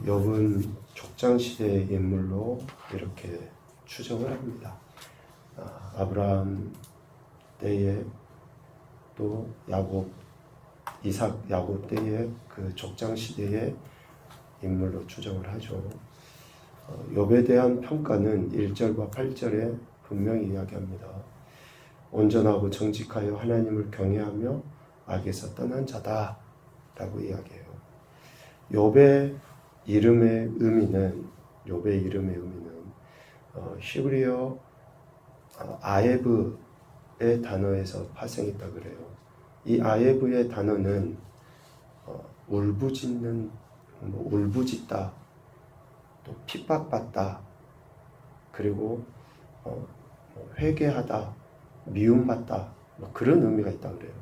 욥은 족장시대의 인물로 이렇게 추정을 합니다. 아브라함 때에 또 이삭, 야곱 때의 그 족장시대의 인물로 추정을 하죠. 욥에 대한 평가는 1절과 8절에 분명히 이야기합니다. 온전하고 정직하여 하나님을 경외하며 악에서 떠난 자다 라고 이야기해요. 욥의 이름의 의미는 히브리어 아예브의 단어에서 파생했다 그래요. 이 아예브의 단어는 울부짖는, 울부짖다, 또 핍박받다, 그리고 회개하다, 미움받다, 그런 의미가 있다 그래요.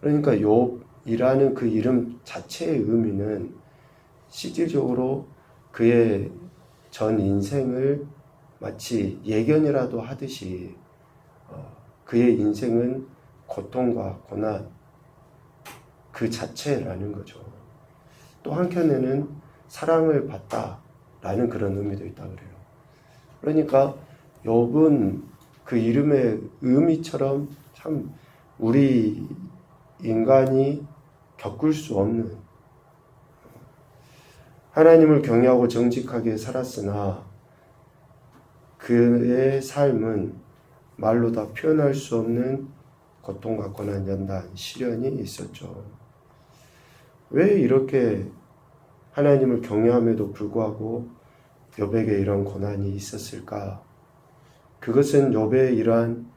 그러니까 욥이라는 그 이름 자체의 의미는 실질적으로 그의 전 인생을 마치 예견이라도 하듯이 그의 인생은 고통과 고난 그 자체라는 거죠. 또 한켠에는 사랑을 받다라는 그런 의미도 있다 그래요. 그러니까 욥은 그 이름의 의미처럼 참 우리 인간이 겪을 수 없는, 하나님을 경외하고 정직하게 살았으나 그의 삶은 말로 다 표현할 수 없는 고통과 고난, 연단, 시련이 있었죠. 왜 이렇게 하나님을 경외함에도 불구하고 욥에게 이런 고난이 있었을까? 그것은 욥의 이러한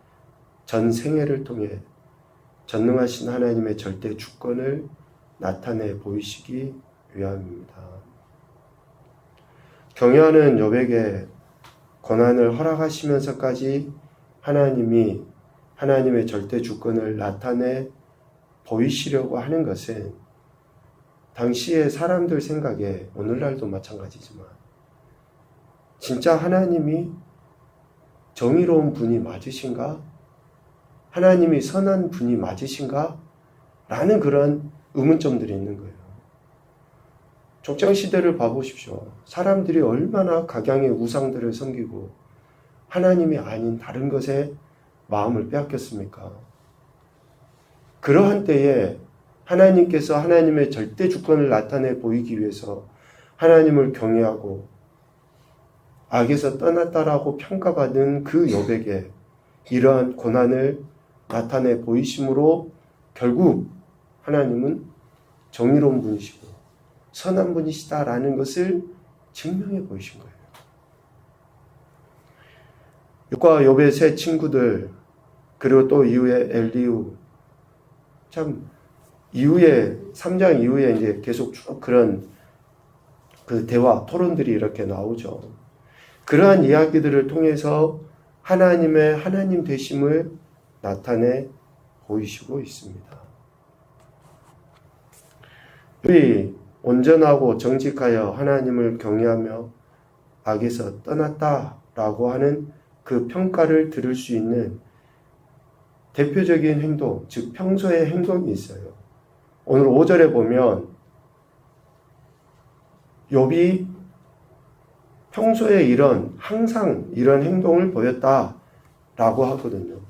전 생애를 통해 전능하신 하나님의 절대 주권을 나타내 보이시기 위함입니다. 경외하는 욥에게 고난을 허락하시면서까지 하나님이 하나님의 절대 주권을 나타내 보이시려고 하는 것은 당시의 사람들 생각에, 오늘날도 마찬가지지만, 진짜 하나님이 정의로운 분이 맞으신가? 하나님이 선한 분이 맞으신가? 라는 그런 의문점들이 있는 거예요. 족장시대를 봐보십시오. 사람들이 얼마나 각양의 우상들을 섬기고 하나님이 아닌 다른 것에 마음을 빼앗겼습니까? 그러한 때에 하나님께서 하나님의 절대 주권을 나타내 보이기 위해서 하나님을 경외하고 악에서 떠났다라고 평가받은 그 욥에게 이러한 고난을 나타내 보이심으로 결국 하나님은 정의로운 분이시고 선한 분이시다라는 것을 증명해 보이신 거예요. 욥과 욥의 세 친구들, 그리고 또 이후에 엘리후, 참 이후에 3장 이후에 이제 계속 쭉 그런 그 대화, 토론들이 이렇게 나오죠. 그러한 이야기들을 통해서 하나님의 하나님 되심을 나타내 보이시고 있습니다. 우리 온전하고 정직하여 하나님을 경외하며 악에서 떠났다라고 하는 그 평가를 들을 수 있는 대표적인 행동, 즉 평소의 행동이 있어요. 오늘 5절에 보면 욥이 평소에 항상 이런 행동을 보였다라고 하거든요.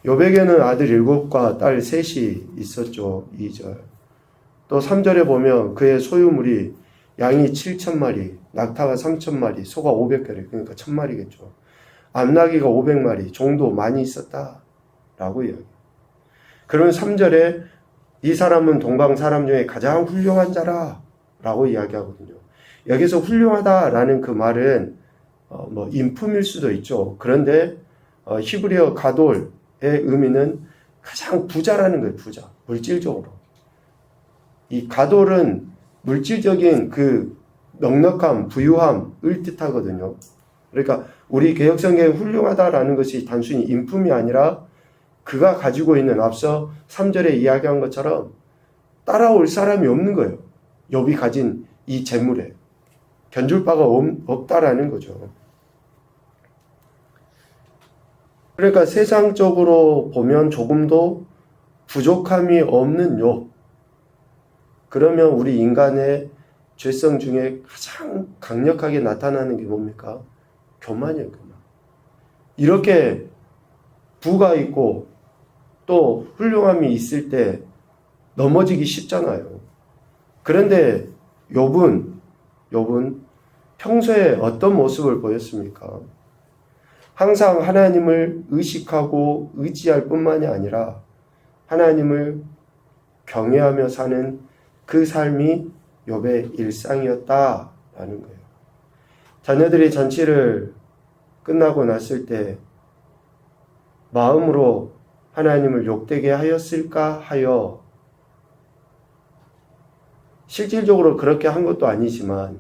욥에게는 아들 7과 딸 3이 있었죠. 2절. 또 3절에 보면 그의 소유물이 양이 7,000마리, 낙타가 3,000마리, 소가 500개리, 그러니까 1,000마리겠죠. 암나귀가 500마리, 종도 많이 있었다라고 이야기해요. 그러면 3절에 이 사람은 동방 사람 중에 가장 훌륭한 자라라고 이야기하거든요. 여기서 훌륭하다라는 그 말은 인품일 수도 있죠. 그런데 히브리어 가돌의 의미는 가장 부자라는 거예요. 부자, 물질적으로. 이 가돌은 물질적인 그 넉넉함, 부유함을 뜻하거든요. 그러니까 우리 개혁성경에 훌륭하다라는 것이 단순히 인품이 아니라 그가 가지고 있는, 앞서 3절에 이야기한 것처럼 따라올 사람이 없는 거예요. 욥이 가진 이 재물에 견줄 바가 없다라는 거죠. 그러니까 세상적으로 보면 조금도 부족함이 없는 욥, 그러면 우리 인간의 죄성 중에 가장 강력하게 나타나는 게 뭡니까? 교만이에요, 교만. 이렇게 부가 있고 또 훌륭함이 있을 때 넘어지기 쉽잖아요. 그런데 욥은 평소에 어떤 모습을 보였습니까? 항상 하나님을 의식하고 의지할 뿐만이 아니라 하나님을 경외하며 사는 그 삶이 욥의 일상이었다라는 거예요. 자녀들이 잔치를 끝나고 났을 때 마음으로 하나님을 욕되게 하였을까 하여 실질적으로 그렇게 한 것도 아니지만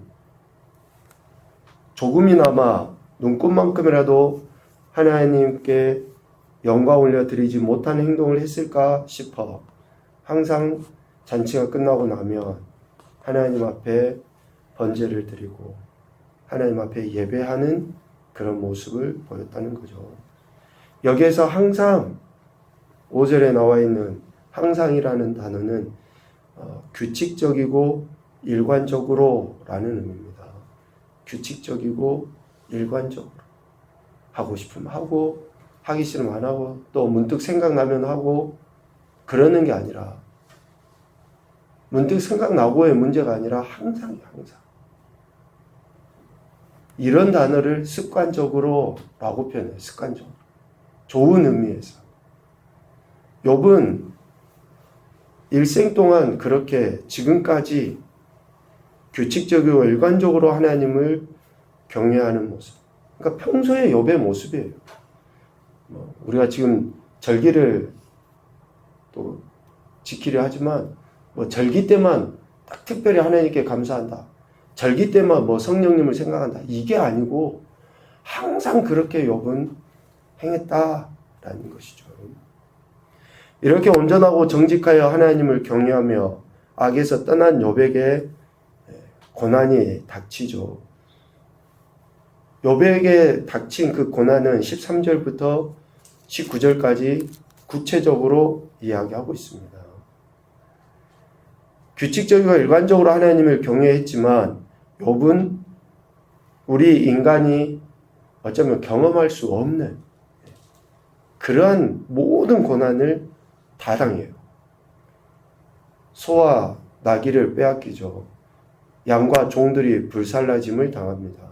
조금이나마 눈꽃만큼이라도 하나님께 영광 올려드리지 못한 행동을 했을까 싶어 항상 잔치가 끝나고 나면 하나님 앞에 번제를 드리고 하나님 앞에 예배하는 그런 모습을 보였다는 거죠. 여기에서 항상 5절에 나와 있는 항상이라는 단어는 규칙적이고 일관적으로 라는 의미입니다. 규칙적이고 일관적으로 하고 싶으면 하고 하기 싫으면 안 하고 또 문득 생각나면 하고 그러는 게 아니라 문득 생각나고의 문제가 아니라 항상이에요. 항상. 이런 단어를 습관적으로 라고 표현해요. 습관적으로. 좋은 의미에서. 욥은 일생 동안 그렇게 지금까지 규칙적이고 일관적으로 하나님을 경외하는 모습. 그러니까 평소에 욥의 모습이에요. 우리가 지금 절기를 또 지키려 하지만 절기 때만 딱 특별히 하나님께 감사한다. 절기 때만 성령님을 생각한다. 이게 아니고 항상 그렇게 욥은 행했다라는 것이죠. 이렇게 온전하고 정직하여 하나님을 경외하며 악에서 떠난 욥에게 고난이 닥치죠. 욥에게 닥친 그 고난은 13절부터 19절까지 구체적으로 이야기하고 있습니다. 규칙적이고 일관적으로 하나님을 경외했지만 욥은 우리 인간이 어쩌면 경험할 수 없는 그러한 모든 고난을 다 당해요. 소와 나귀를 빼앗기죠. 양과 종들이 불살라짐을 당합니다.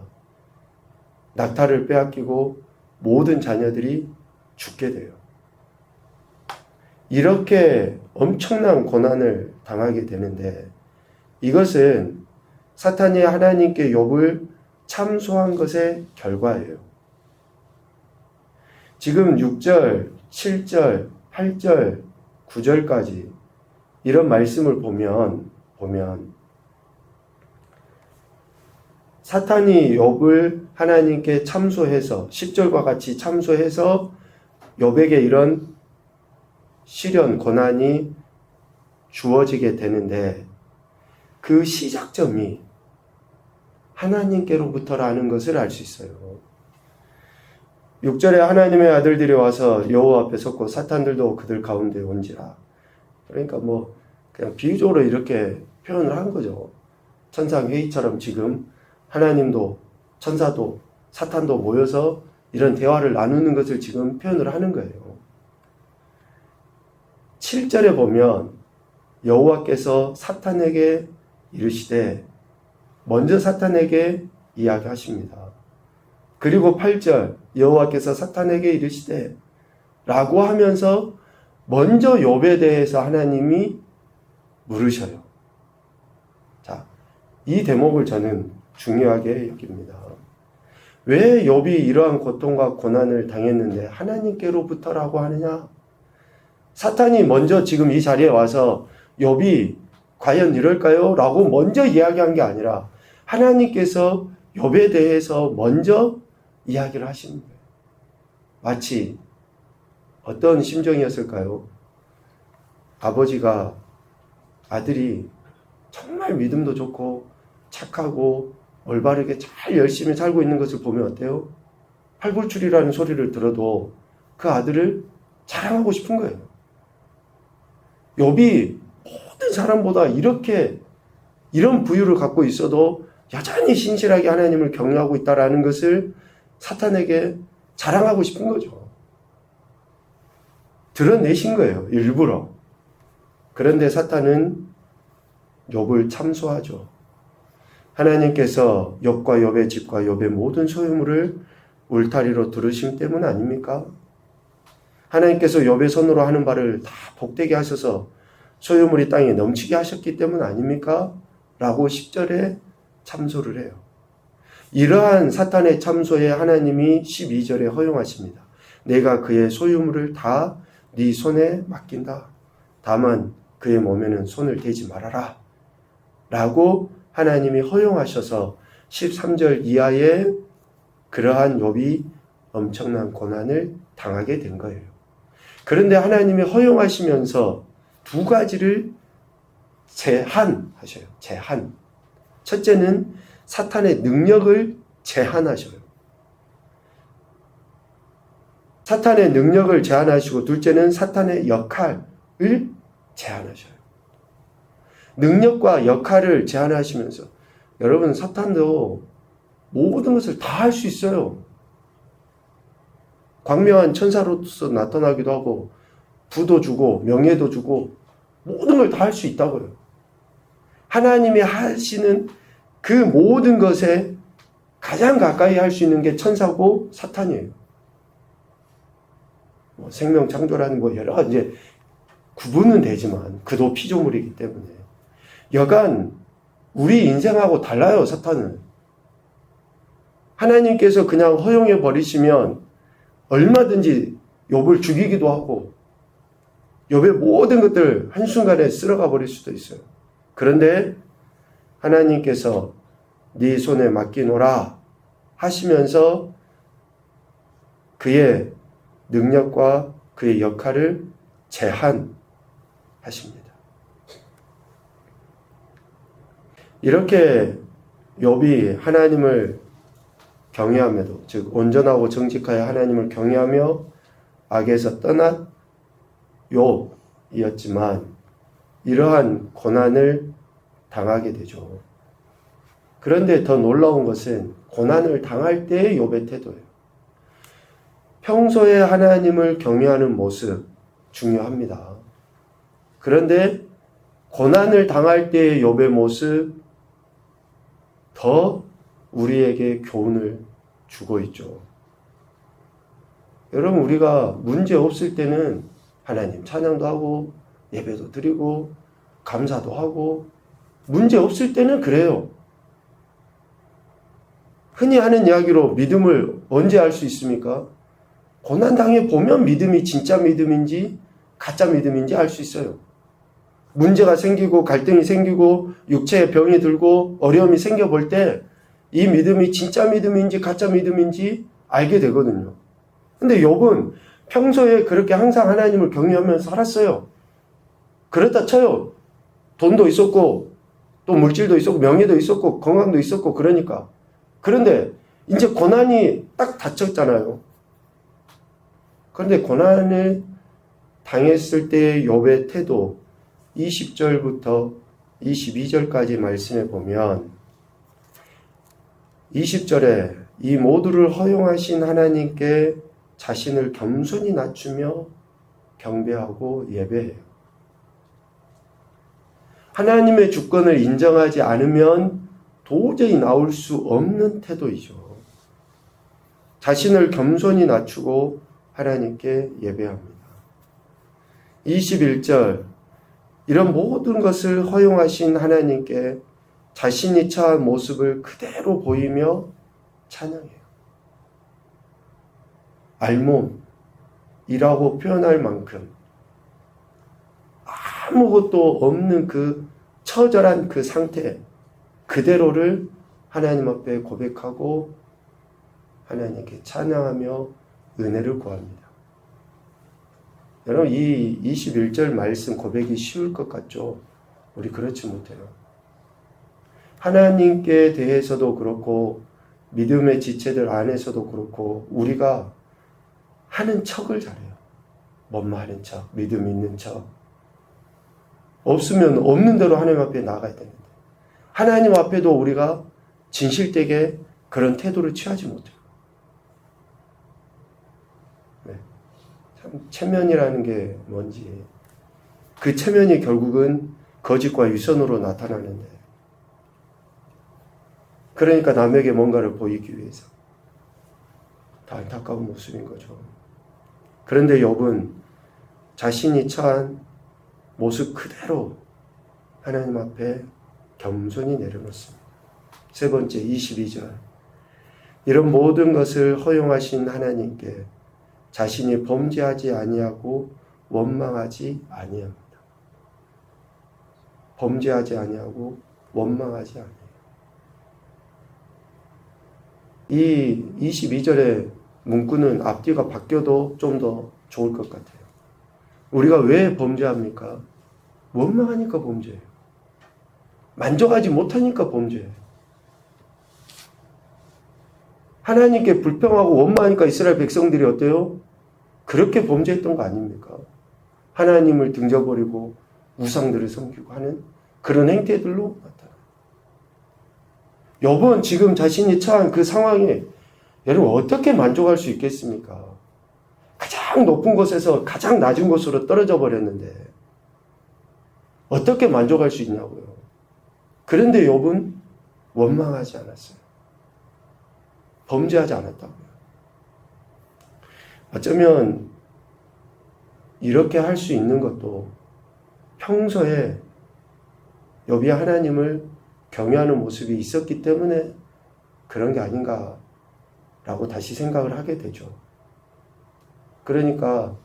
낙타를 빼앗기고 모든 자녀들이 죽게 돼요. 이렇게 엄청난 고난을 당하게 되는데 이것은 사탄이 하나님께 욥을 참소한 것의 결과예요. 지금 6절, 7절, 8절, 9절까지 이런 말씀을 보면 사탄이 욥을 하나님께 참소해서 10절과 같이 참소해서 욥에게 이런 시련, 고난이 주어지게 되는데 그 시작점이 하나님께로부터라는 것을 알 수 있어요. 6절에 하나님의 아들들이 와서 여호와 앞에 섰고 사탄들도 그들 가운데 온지라. 그러니까 그냥 비유적으로 이렇게 표현을 한 거죠. 천상회의처럼 지금 하나님도 천사도 사탄도 모여서 이런 대화를 나누는 것을 지금 표현을 하는 거예요. 7절에 보면 여호와께서 사탄에게 이르시되 먼저 사탄에게 이야기하십니다. 그리고 8절 여호와께서 사탄에게 이르시되 라고 하면서 먼저 욥에 대해서 하나님이 물으셔요. 자, 이 대목을 저는 중요하게 여깁니다. 왜 욥이 이러한 고통과 고난을 당했는데 하나님께로부터라고 하느냐? 사탄이 먼저 지금 이 자리에 와서 욥이 과연 이럴까요? 라고 먼저 이야기한 게 아니라 하나님께서 욥에 대해서 먼저 이야기를 하시는 거예요. 마치 어떤 심정이었을까요? 아버지가 아들이 정말 믿음도 좋고 착하고 올바르게 잘 열심히 살고 있는 것을 보면 어때요? 팔불출이라는 소리를 들어도 그 아들을 자랑하고 싶은 거예요. 욥이 모든 사람보다 이렇게 이런 부유를 갖고 있어도 여전히 신실하게 하나님을 경외하고 있다라는 것을 사탄에게 자랑하고 싶은 거죠. 드러내신 거예요, 일부러. 그런데 사탄은 욥을 참소하죠. 하나님께서 욥과 욥의 집과 욥의 모든 소유물을 울타리로 두르심 때문 아닙니까? 하나님께서 욥의 손으로 하는 바를 다 복되게 하셔서 소유물이 땅에 넘치게 하셨기 때문 아닙니까? 라고 10절에 참소를 해요. 이러한 사탄의 참소에 하나님이 12절에 허용하십니다. 내가 그의 소유물을 다 네 손에 맡긴다. 다만 그의 몸에는 손을 대지 말아라. 라고 하나님이 허용하셔서 13절 이하에 그러한 욥이 엄청난 고난을 당하게 된 거예요. 그런데 하나님이 허용하시면서 두 가지를 제한하셔요. 제한. 첫째는 사탄의 능력을 제한하셔요. 사탄의 능력을 제한하시고 둘째는 사탄의 역할을 제한하셔요. 능력과 역할을 제한하시면서 여러분 사탄도 모든 것을 다 할 수 있어요. 광명한 천사로서 나타나기도 하고 부도 주고 명예도 주고 모든 걸 다 할 수 있다고요. 하나님이 하시는 그 모든 것에 가장 가까이 할 수 있는 게 천사고 사탄이에요. 생명 창조라는 거 여러 가지 이제 구분은 되지만 그도 피조물이기 때문에 여간 우리 인생하고 달라요. 사탄은. 하나님께서 그냥 허용해 버리시면 얼마든지 욥을 죽이기도 하고 욥의 모든 것들 한순간에 쓸어가 버릴 수도 있어요. 그런데 하나님께서 네 손에 맡기노라 하시면서 그의 능력과 그의 역할을 제한하십니다. 이렇게 욥이 하나님을 경외함에도 즉 온전하고 정직하여 하나님을 경외하며 악에서 떠난 욥이었지만 이러한 고난을 당하게 되죠. 그런데 더 놀라운 것은 고난을 당할 때의 욥의 태도예요. 평소에 하나님을 경외하는 모습 중요합니다. 그런데 고난을 당할 때의 욥의 모습 더 우리에게 교훈을 주고 있죠. 여러분 우리가 문제 없을 때는 하나님 찬양도 하고 예배도 드리고 감사도 하고 문제 없을 때는 그래요. 흔히 하는 이야기로 믿음을 언제 알 수 있습니까? 고난당해 보면 믿음이 진짜 믿음인지 가짜 믿음인지 알 수 있어요. 문제가 생기고 갈등이 생기고 육체에 병이 들고 어려움이 생겨볼 때 이 믿음이 진짜 믿음인지 가짜 믿음인지 알게 되거든요. 근데 욥은 평소에 그렇게 항상 하나님을 경외하면서 살았어요. 그렇다 쳐요. 돈도 있었고 또 물질도 있었고 명예도 있었고 건강도 있었고 그러니까. 그런데 이제 고난이 딱 닥쳤잖아요. 그런데 고난을 당했을 때의 욥의 태도 20절부터 22절까지 말씀해 보면 20절에 이 모두를 허용하신 하나님께 자신을 겸손히 낮추며 경배하고 예배해요. 하나님의 주권을 인정하지 않으면 도저히 나올 수 없는 태도이죠. 자신을 겸손히 낮추고 하나님께 예배합니다. 21절 이런 모든 것을 허용하신 하나님께 자신이 처한 모습을 그대로 보이며 찬양해요. 알몸이라고 표현할 만큼 아무것도 없는 그 처절한 그 상태 그대로를 하나님 앞에 고백하고 하나님께 찬양하며 은혜를 구합니다. 여러분 이 21절 말씀 고백이 쉬울 것 같죠? 우리 그렇지 못해요. 하나님께 대해서도 그렇고 믿음의 지체들 안에서도 그렇고 우리가 하는 척을 잘해요. 뭐뭐 하는 척, 믿음 있는 척. 없으면 없는 대로 하나님 앞에 나가야 되는데 하나님 앞에도 우리가 진실되게 그런 태도를 취하지 못해요. 네. 참 체면이라는 게 뭔지, 그 체면이 결국은 거짓과 위선으로 나타나는데, 그러니까 남에게 뭔가를 보이기 위해서 더 안타까운 모습인 거죠. 그런데 욥은 자신이 처한 모습 그대로 하나님 앞에 겸손히 내려놓습니다. 세 번째 22절, 이런 모든 것을 허용하신 하나님께 자신이 범죄하지 아니하고 원망하지 아니합니다. 범죄하지 아니하고 원망하지 아니해요. 이 22절의 문구는 앞뒤가 바뀌어도 좀 더 좋을 것 같아요. 우리가 왜 범죄합니까? 원망하니까 범죄예요. 만족하지 못하니까 범죄예요. 하나님께 불평하고 원망하니까 이스라엘 백성들이 어때요? 그렇게 범죄했던 거 아닙니까? 하나님을 등져버리고 우상들을 섬기고 하는 그런 행태들로 나타나요. 욥은 지금 자신이 처한 그 상황에 여러분 어떻게 만족할 수 있겠습니까? 가장 높은 곳에서 가장 낮은 곳으로 떨어져 버렸는데 어떻게 만족할 수 있냐고요. 그런데 욥은 원망하지 않았어요. 범죄하지 않았다고요. 어쩌면 이렇게 할 수 있는 것도 평소에 욥이 하나님을 경외하는 모습이 있었기 때문에 그런 게 아닌가라고 다시 생각을 하게 되죠. 그러니까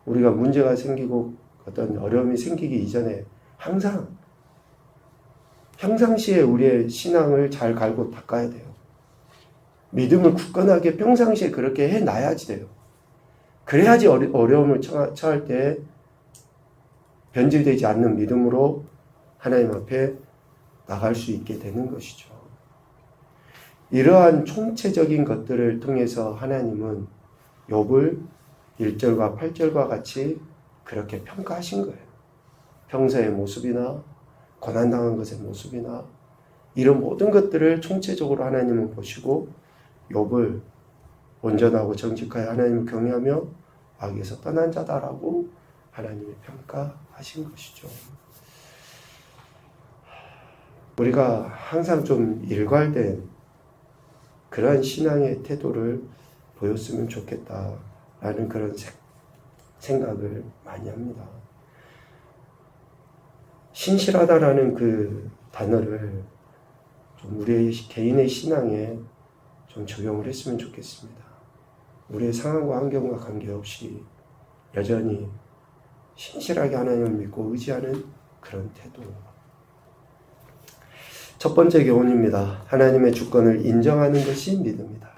우리가 문제가 생기고 어떤 어려움이 생기기 이전에 항상 평상시에 우리의 신앙을 잘 갈고 닦아야 돼요. 믿음을 굳건하게 평상시에 그렇게 해놔야지 돼요. 그래야지 어려움을 처할 때 변질되지 않는 믿음으로 하나님 앞에 나갈 수 있게 되는 것이죠. 이러한 총체적인 것들을 통해서 하나님은 욥을 1절과 8절과 같이 그렇게 평가하신 거예요. 평소의 모습이나 고난당한 것의 모습이나 이런 모든 것들을 총체적으로 하나님은 보시고 욥을 온전하고 정직하여 하나님을 경외하며 악에서 떠난 자다라고 하나님이 평가하신 것이죠. 우리가 항상 좀 일괄된 그러한 신앙의 태도를 보였으면 좋겠다라는 그런 생각을 많이 합니다. 신실하다라는 그 단어를 좀 우리의 개인의 신앙에 좀 적용을 했으면 좋겠습니다. 우리의 상황과 환경과 관계없이 여전히 신실하게 하나님을 믿고 의지하는 그런 태도. 첫 번째 교훈입니다. 하나님의 주권을 인정하는 것이 믿음이다.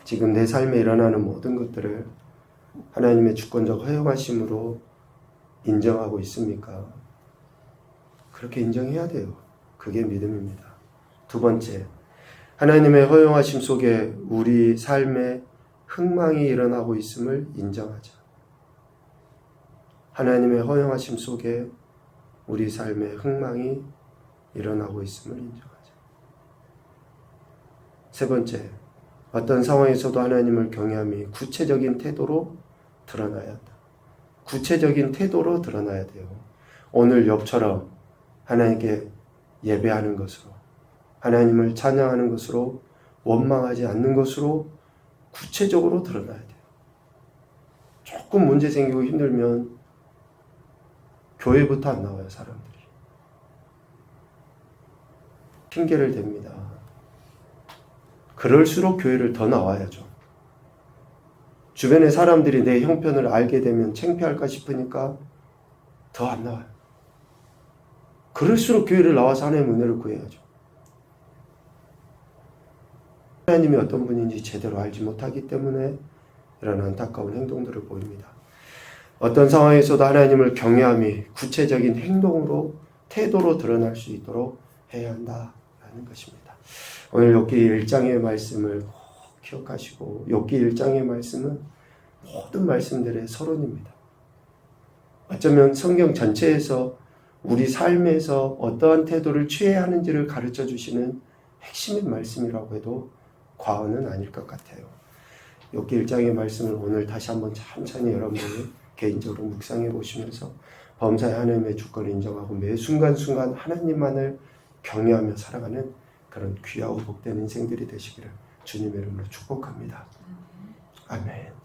지금 내 삶에 일어나는 모든 것들을 하나님의 주권적 허용하심으로 인정하고 있습니까? 그렇게 인정해야 돼요. 그게 믿음입니다. 두 번째, 하나님의 허용하심 속에 우리 삶에 흥망이 일어나고 있음을 인정하자. 하나님의 허용하심 속에 우리 삶에 흥망이 일어나고 있음을 인정하자. 세 번째, 어떤 상황에서도 하나님을 경외함이 구체적인 태도로 드러나야 한다. 구체적인 태도로 드러나야 돼요. 오늘 욥처럼 하나님께 예배하는 것으로, 하나님을 찬양하는 것으로, 원망하지 않는 것으로 구체적으로 드러나야 돼요. 조금 문제 생기고 힘들면 교회부터 안 나와요, 사람들이. 핑계를 댑니다. 그럴수록 교회를 더 나와야죠. 주변의 사람들이 내 형편을 알게 되면 창피할까 싶으니까 더 안 나와요. 그럴수록 교회를 나와서 하나님의 은혜를 구해야죠. 하나님이 어떤 분인지 제대로 알지 못하기 때문에 이런 안타까운 행동들을 보입니다. 어떤 상황에서도 하나님을 경외함이 구체적인 행동으로, 태도로 드러날 수 있도록 해야 한다라는 것입니다. 오늘 욥기 1장의 말씀을 꼭 기억하시고, 욥기 1장의 말씀은 모든 말씀들의 서론입니다. 어쩌면 성경 전체에서 우리 삶에서 어떠한 태도를 취해야 하는지를 가르쳐 주시는 핵심인 말씀이라고 해도 과언은 아닐 것 같아요. 욥기 1장의 말씀을 오늘 다시 한번 천천히 여러분들이 개인적으로 묵상해 보시면서 범사의 하나님의 주권을 인정하고 매 순간순간 하나님만을 경외하며 살아가는 그런 귀하고 복된 인생들이 되시기를 주님의 이름으로 축복합니다. 아멘.